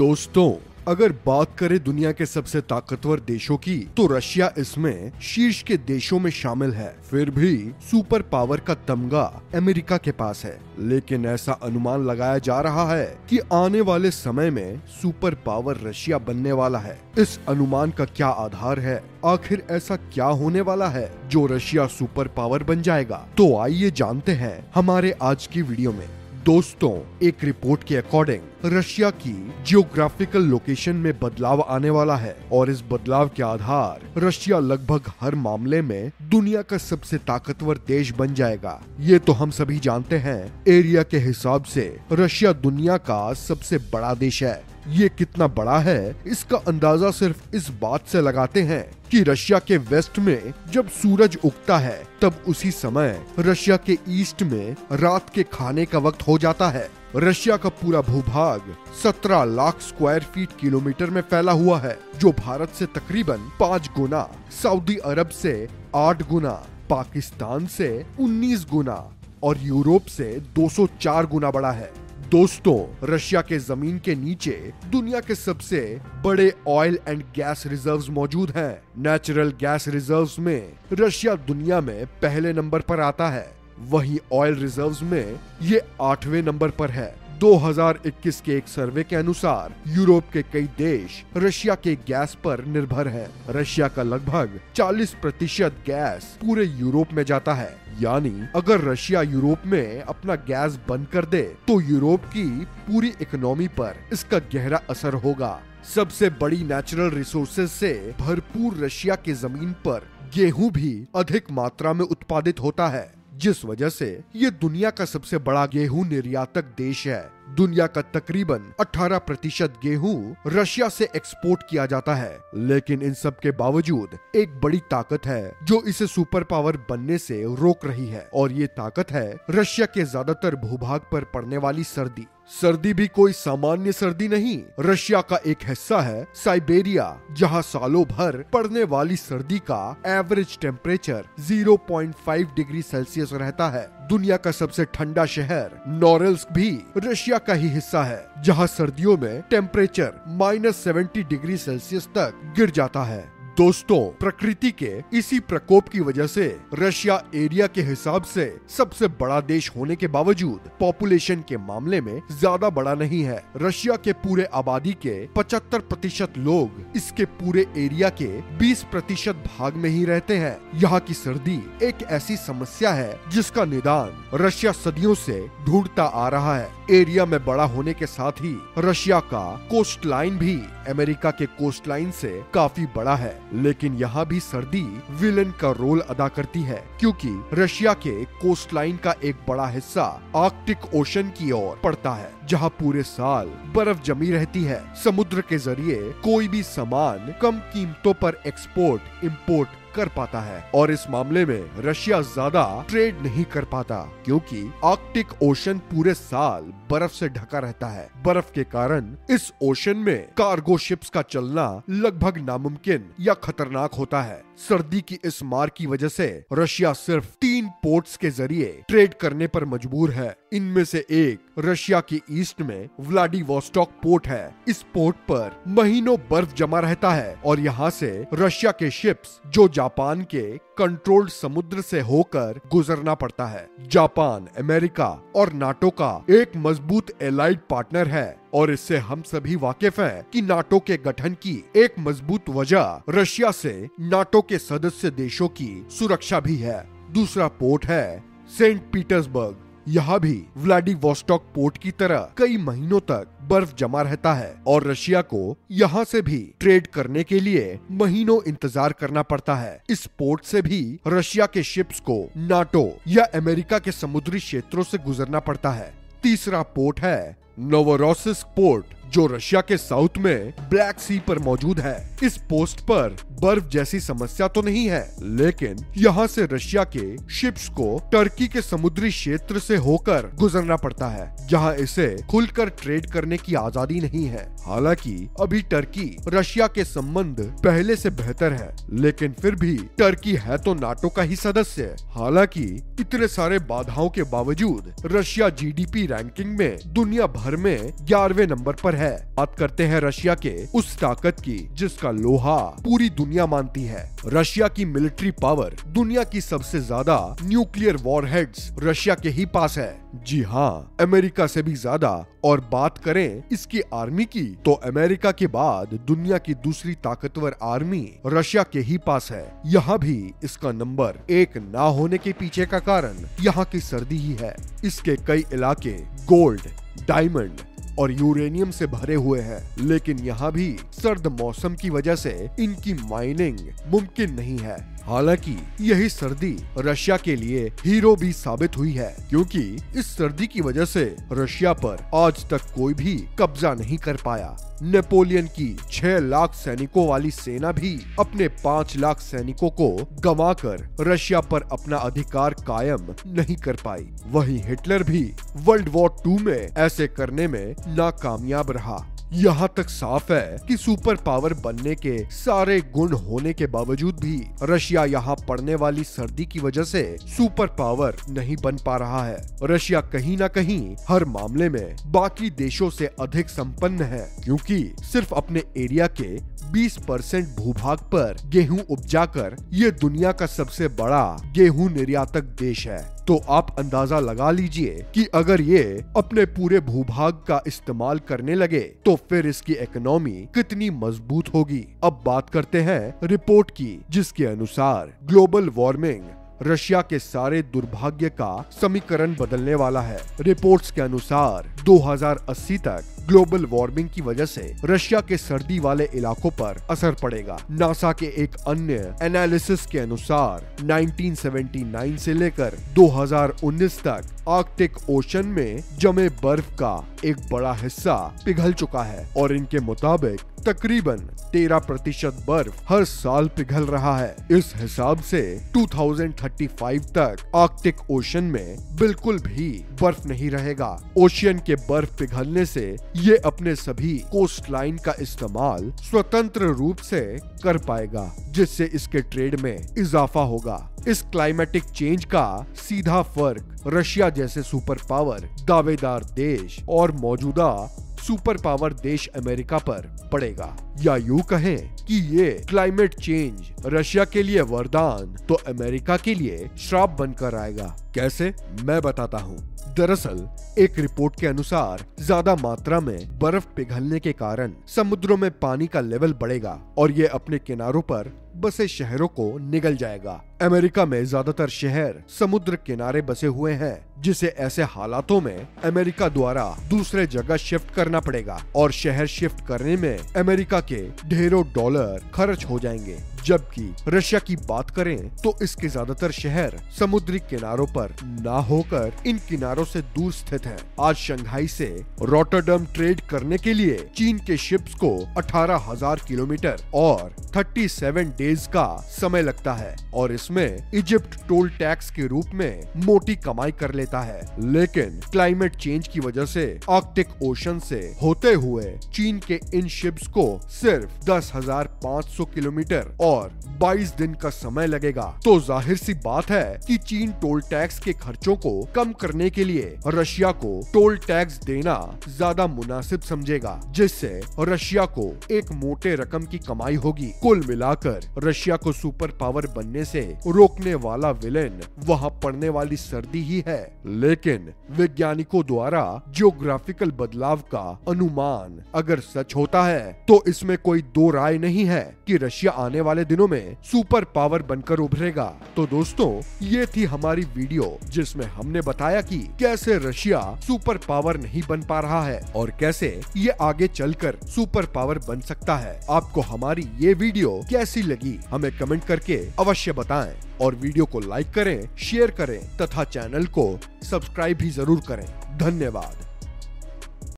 दोस्तों, अगर बात करें दुनिया के सबसे ताकतवर देशों की, तो रशिया इसमें शीर्ष के देशों में शामिल है। फिर भी सुपर पावर का तमगा अमेरिका के पास है। लेकिन ऐसा अनुमान लगाया जा रहा है कि आने वाले समय में सुपर पावर रशिया बनने वाला है। इस अनुमान का क्या आधार है? आखिर ऐसा क्या होने वाला है जो रशिया सुपर पावर बन जाएगा? तो आइए जानते हैं हमारे आज की वीडियो में। दोस्तों, एक रिपोर्ट के अकॉर्डिंग रशिया की जियोग्राफिकल लोकेशन में बदलाव आने वाला है और इस बदलाव के आधार रशिया लगभग हर मामले में दुनिया का सबसे ताकतवर देश बन जाएगा। ये तो हम सभी जानते हैं। एरिया के हिसाब से रशिया दुनिया का सबसे बड़ा देश है। ये कितना बड़ा है इसका अंदाजा सिर्फ इस बात से लगाते हैं कि रशिया के वेस्ट में जब सूरज उगता है तब उसी समय रशिया के ईस्ट में रात के खाने का वक्त हो जाता है। रशिया का पूरा भूभाग 17 लाख स्क्वायर फीट किलोमीटर में फैला हुआ है, जो भारत से तकरीबन 5 गुना, सऊदी अरब से 8 गुना, पाकिस्तान से 19 गुना और यूरोप से 204 गुना बड़ा है। दोस्तों, रशिया के जमीन के नीचे दुनिया के सबसे बड़े ऑयल एंड गैस रिजर्व्स मौजूद हैं। नेचुरल गैस रिजर्व्स में रशिया दुनिया में पहले नंबर पर आता है। वहीं ऑयल रिजर्व्स में ये 8वें नंबर पर है। 2021 के एक सर्वे के अनुसार यूरोप के कई देश रशिया के गैस पर निर्भर हैं। रशिया का लगभग 40% गैस पूरे यूरोप में जाता है। यानी अगर रशिया यूरोप में अपना गैस बंद कर दे तो यूरोप की पूरी इकोनॉमी पर इसका गहरा असर होगा। सबसे बड़ी नेचुरल रिसोर्सेज से भरपूर रशिया के जमीन पर गेहूं भी अधिक मात्रा में उत्पादित होता है, जिस वजह से ये दुनिया का सबसे बड़ा गेहूं निर्यातक देश है। दुनिया का तकरीबन 18% गेहूं रशिया से एक्सपोर्ट किया जाता है। लेकिन इन सब के बावजूद एक बड़ी ताकत है जो इसे सुपर पावर बनने से रोक रही है, और ये ताकत है रशिया के ज्यादातर भूभाग पर पड़ने वाली सर्दी। सर्दी भी कोई सामान्य सर्दी नहीं। रशिया का एक हिस्सा है साइबेरिया, जहां सालों भर पड़ने वाली सर्दी का एवरेज टेम्परेचर 0.5 डिग्री सेल्सियस रहता है। दुनिया का सबसे ठंडा शहर नोरिल्स्क भी रशिया का ही हिस्सा है, जहां सर्दियों में टेम्परेचर -70 डिग्री सेल्सियस तक गिर जाता है। दोस्तों, प्रकृति के इसी प्रकोप की वजह से रशिया एरिया के हिसाब से सबसे बड़ा देश होने के बावजूद पॉपुलेशन के मामले में ज्यादा बड़ा नहीं है। रशिया के पूरे आबादी के 75% लोग इसके पूरे एरिया के 20% भाग में ही रहते हैं। यहाँ की सर्दी एक ऐसी समस्या है जिसका निदान रशिया सदियों से ढूंढता आ रहा है। एरिया में बड़ा होने के साथ ही रशिया का कोस्ट लाइन भी अमेरिका के कोस्ट लाइन से काफी बड़ा है। लेकिन यहाँ भी सर्दी विलेन का रोल अदा करती है, क्योंकि रशिया के कोस्ट लाइन का एक बड़ा हिस्सा आर्कटिक ओशन की ओर पड़ता है, जहाँ पूरे साल बर्फ जमी रहती है। समुद्र के जरिए कोई भी सामान कम कीमतों पर एक्सपोर्ट इंपोर्ट कर पाता है, और इस मामले में रशिया ज्यादा ट्रेड नहीं कर पाता, क्योंकि आर्कटिक ओशन पूरे साल बर्फ से ढका रहता है। बर्फ के कारण इस ओशन में कार्गो शिप्स का चलना लगभग नामुमकिन या खतरनाक होता है। सर्दी की इस मार की वजह से रशिया सिर्फ 3 पोर्ट्स के जरिए ट्रेड करने पर मजबूर है। इनमें से एक रशिया के ईस्ट में व्लादिवोस्टॉक पोर्ट है। इस पोर्ट पर महीनों बर्फ जमा रहता है और यहाँ से रशिया के शिप्स जो जापान के कंट्रोल्ड समुद्र से होकर गुजरना पड़ता है। जापान अमेरिका और नाटो का एक मजबूत एलाइड पार्टनर है, और इससे हम सभी वाकिफ हैं कि नाटो के गठन की एक मजबूत वजह रशिया से नाटो के सदस्य देशों की सुरक्षा भी है। दूसरा पोर्ट है सेंट पीटर्सबर्ग। यहाँ भी व्लादिवोस्टॉक पोर्ट की तरह कई महीनों तक बर्फ जमा रहता है, और रशिया को यहाँ से भी ट्रेड करने के लिए महीनों इंतजार करना पड़ता है। इस पोर्ट से भी रशिया के शिप्स को नाटो या अमेरिका के समुद्री क्षेत्रों से गुजरना पड़ता है। तीसरा पोर्ट है नोवोरोसिस्क पोर्ट, जो रशिया के साउथ में ब्लैक सी पर मौजूद है। इस पोस्ट पर बर्फ जैसी समस्या तो नहीं है, लेकिन यहाँ से रशिया के शिप्स को टर्की के समुद्री क्षेत्र से होकर गुजरना पड़ता है, जहाँ इसे खुलकर ट्रेड करने की आजादी नहीं है। हालांकि अभी टर्की रशिया के संबंध पहले से बेहतर है, लेकिन फिर भी टर्की है तो नाटो का ही सदस्य। हालांकि इतने सारे बाधाओं के बावजूद रशिया जीडीपी रैंकिंग में दुनिया भर में 11वें नंबर पर है। बात करते हैं रशिया के उस ताकत की जिसका लोहा पूरी दुनिया मानती है। रशिया की मिलिट्री पावर, दुनिया की सबसे ज्यादा न्यूक्लियर वॉरहेड्स रशिया के ही पास है। जी हाँ, अमेरिका से भी ज्यादा। और बात करें इसकी आर्मी की तो अमेरिका के बाद दुनिया की दूसरी ताकतवर आर्मी रशिया के ही पास है। यहाँ भी इसका नंबर 1 ना होने के पीछे का कारण यहाँ की सर्दी ही है। इसके कई इलाके गोल्ड, डायमंड और यूरेनियम से भरे हुए हैं, लेकिन यहाँ भी सर्द मौसम की वजह से इनकी माइनिंग मुमकिन नहीं है। हालांकि यही सर्दी रशिया के लिए हीरो भी साबित हुई है, क्योंकि इस सर्दी की वजह से रशिया पर आज तक कोई भी कब्जा नहीं कर पाया। नेपोलियन की 6 लाख सैनिकों वाली सेना भी अपने 5 लाख सैनिकों को गंवाकर रशिया पर अपना अधिकार कायम नहीं कर पाई। वहीं हिटलर भी वर्ल्ड वॉर 2 में ऐसे करने में नाकामयाब रहा। यहाँ तक साफ है कि सुपर पावर बनने के सारे गुण होने के बावजूद भी रशिया यहाँ पड़ने वाली सर्दी की वजह से सुपर पावर नहीं बन पा रहा है। रशिया कहीं ना कहीं हर मामले में बाकी देशों से अधिक संपन्न है, क्योंकि सिर्फ अपने एरिया के 20% भूभाग पर गेहूं उपजाकर ये दुनिया का सबसे बड़ा गेहूं निर्यातक देश है। तो आप अंदाजा लगा लीजिए कि अगर ये अपने पूरे भूभाग का इस्तेमाल करने लगे तो फिर इसकी इकोनॉमी कितनी मजबूत होगी। अब बात करते हैं रिपोर्ट की, जिसके अनुसार ग्लोबल वार्मिंग रशिया के सारे दुर्भाग्य का समीकरण बदलने वाला है। रिपोर्ट्स के अनुसार 2080 तक ग्लोबल वार्मिंग की वजह से रशिया के सर्दी वाले इलाकों पर असर पड़ेगा। नासा के एक अन्य एनालिसिस के अनुसार 1979 से लेकर 2019 तक आर्कटिक ओशन में जमे बर्फ का एक बड़ा हिस्सा पिघल चुका है और इनके मुताबिक तकरीबन 13% बर्फ हर साल पिघल रहा है। इस हिसाब से 2035 तक आर्कटिक ओशन में बिल्कुल भी बर्फ नहीं रहेगा। ओशियन के बर्फ पिघलने से ये अपने सभी कोस्ट लाइन का इस्तेमाल स्वतंत्र रूप से कर पाएगा, जिससे इसके ट्रेड में इजाफा होगा। इस क्लाइमेटिक चेंज का सीधा फर्क रशिया जैसे सुपर पावर दावेदार देश और मौजूदा सुपर पावर देश अमेरिका पर पड़ेगा। या यूं कहें कि ये क्लाइमेट चेंज रशिया के लिए वरदान तो अमेरिका के लिए श्राप बनकर आएगा। कैसे, मैं बताता हूँ। दरअसल एक रिपोर्ट के अनुसार ज्यादा मात्रा में बर्फ पिघलने के कारण समुद्रों में पानी का लेवल बढ़ेगा और ये अपने किनारों पर बसे शहरों को निगल जाएगा। अमेरिका में ज्यादातर शहर समुद्र किनारे बसे हुए हैं, जिसे ऐसे हालातों में अमेरिका द्वारा दूसरे जगह शिफ्ट करना पड़ेगा और शहर शिफ्ट करने में अमेरिका के ढेरों डॉलर खर्च हो जाएंगे। जबकि रशिया की बात करें तो इसके ज्यादातर शहर समुद्री किनारों पर ना होकर इन किनारों से दूर स्थित हैं। आज शंघाई से रॉटरडम ट्रेड करने के लिए चीन के शिप्स को 18,000 किलोमीटर और 37 डेज का समय लगता है और इसमें इजिप्ट टोल टैक्स के रूप में मोटी कमाई कर लेता है। लेकिन क्लाइमेट चेंज की वजह से आर्कटिक ओशन से होते हुए चीन के इन शिप्स को सिर्फ 10,500 किलोमीटर और 22 दिन का समय लगेगा। तो जाहिर सी बात है कि चीन टोल टैक्स के खर्चों को कम करने के लिए रशिया को टोल टैक्स देना ज्यादा मुनासिब समझेगा, जिससे रशिया को एक मोटे रकम की कमाई होगी। कुल मिलाकर रशिया को सुपर पावर बनने से रोकने वाला विलेन वहां पड़ने वाली सर्दी ही है। लेकिन वैज्ञानिकों द्वारा जियोग्राफिकल बदलाव का अनुमान अगर सच होता है तो इसमें कोई दो राय नहीं है कि रशिया आने वाले दिनों में सुपर पावर बनकर उभरेगा। तो दोस्तों, ये थी हमारी वीडियो जिसमें हमने बताया कि कैसे रशिया सुपर पावर नहीं बन पा रहा है और कैसे ये आगे चलकर सुपर पावर बन सकता है। आपको हमारी ये वीडियो कैसी लगी हमें कमेंट करके अवश्य बताएं और वीडियो को लाइक करें, शेयर करें तथा चैनल को सब्सक्राइब भी जरूर करें। धन्यवाद।